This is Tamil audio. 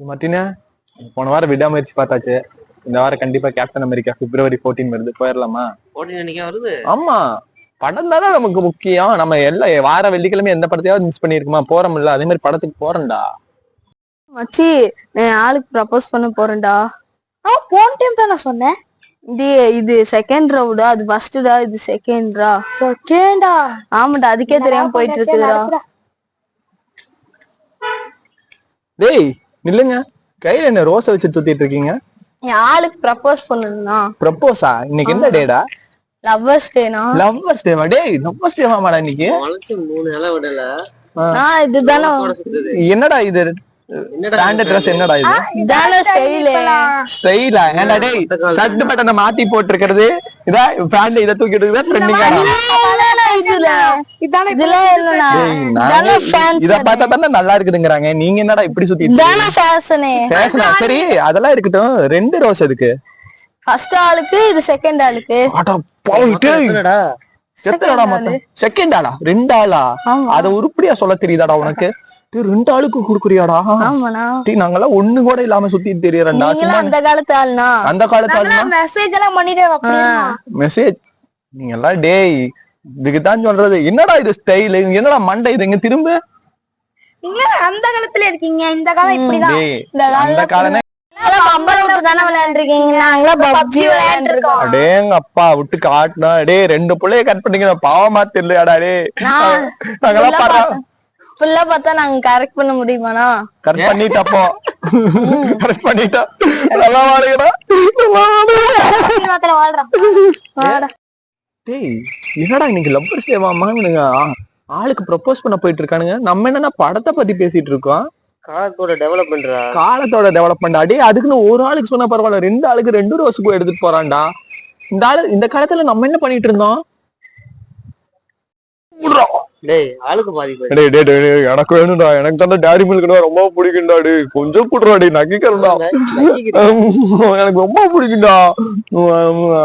மார்ட்டினா போன வாரம் விடாமுயற்சி பார்த்தாச்சு. இந்த வாரம் கண்டிப்பா கேப்டன் அமெரிக்கா February 14 வருது, போயிடலாமா? 14 வருது. ஆமா, படம் தானே நமக்கு முக்கியம். நம்ம எல்லாம் வார வெள்ளிக்கிழமை எந்த படத்தையாவது மிஸ் பண்ணிருக்குமா? போறோம்ல, அதே மாதிரி படத்துக்கு போறேன்டா. மச்சி, நான் ஆளுக்கு ப்ரப்போஸ் பண்ண போறேன்டா. போன டைம் தான் நான் சொன்னேன். இது செகண்ட் ரவுண்டா, அது ஃபர்ஸ்டா, இது செகண்டா? செகண்டா? ஆமாடா, அதுக்கே தெரியாம போயிட்டு இருக்குதுடா. டேய் நில்லுங்க, கையில என்ன ரோஸை வச்சு சுத்திட்டு இருக்கீங்க? என் ஆளுக்கு ப்ரப்போஸ் பண்ணணும்னா. ப்ரப்போஸா? இன்னைக்கு என்ன டேடா? லவ்வர்ஸ் டேனா? லவ்வர்ஸ் டேவா? டேய் லவ்வர்ஸ் டேவாமாடா இன்னைக்கு? வளைச்சு 3 இலை விடல. நான் இதுதானே. என்னடா இது? ஸ்டாண்டர்ட் Dress என்னடா இது? இதான ஸ்டைலா? ஏன்டா டேய் ஷர்ட் பட்டனை மாத்தி போட்டுருக்கிறது, இதா பேண்ட் இத தூக்கிட்டு இருக்கா ட்ரெண்டிங்கா? இத பார்த்தா தானே நல்லா இருக்குதுங்கறாங்க. நீங்க என்னடா இப்படி சுத்திட்டு? ஃபேஷனா? சரி அதெல்லாம் இருக்கட்டும், 2 ரோஸ் எதுக்கு? ஃபர்ஸ்ட் ஆளுக்கு, இது செகண்ட் ஆளுக்கு. அட போய்டே எத்தனடா மொத்தம்? செகண்ட் ஆளா? 2 ஆளா? அத உருப்படியா சொல்ல தெரியுதாடா உனக்கு? 2 ஆளுக்கு குடுக்குறியாடா? ஆமாண்ணா. நாங்கெல்லாம் ஒண்ணு கூட இல்லாம சுத்திட்டு தெரியறேன்டா. அந்த காலத்து ஆளுனா. அந்த காலத்து ஆளுனா மெசேஜ் எல்லாம் பண்ணிட்டே. மெசேஜ் நீங்க எல்லாம் டேய் இதுக்குதான் சொல்றது. என்னடா இது ஸ்டைல்? என்னடா மண்டை இது? இங்க திரும்ப. நீங்க அந்த காலத்துல இருக்கீங்க, இந்த காலம் இப்படிதான். அந்த காலமே அப்பா விட்டு காட்டுனா டேய் 2 பிள்ளைய கட் பண்ணீங்க, பாவமா தெரியலையாடா டேய்? நாங்கெல்லாம் பார்த்தா நாங்க கரெக்ட் பண்ண முடியுமாண்ணா? கரெக்ட் பண்ணிட்டப்போ கரெக்ட் பண்ணிட்டா நல்லா வாடுங்கடா. டேய் என்னடா இன்னைக்கு லவ்வர்ஸ் டேவாமா? ஆளுக்கு ப்ரப்போஸ் பண்ண போயிட்டு இருக்கானுங்க. நம்ம என்னன்னா படத்தை பத்தி பேசிட்டு இருக்கோம். காலத்தோட டெவலப்மெண்ட்ரா. காலத்தோட டெவலப்மெண்ட். அடே அதுக்குன்னு ஒரு ஆளுக்கு சொன்னா பரவாயில்ல, 2 ஆளுக்கு 2 ரோஸுக்கு எடுத்துட்டு போறான்டா. இந்த ஆளு இந்த காலத்துல நம்ம என்ன பண்ணிட்டு இருந்தோம்? டேய் ஆளுக்கு பாதி. டேய் எனக்கு வேணும்டா, எனக்கு தான் டாடி மில்க்னா ரொம்ப பிடிக்கும்டா. டேய் கொஞ்சம் குடுறா, டேய் நக்கிக்கிறேன்டா, எனக்கு ரொம்ப பிடிக்கும்டா.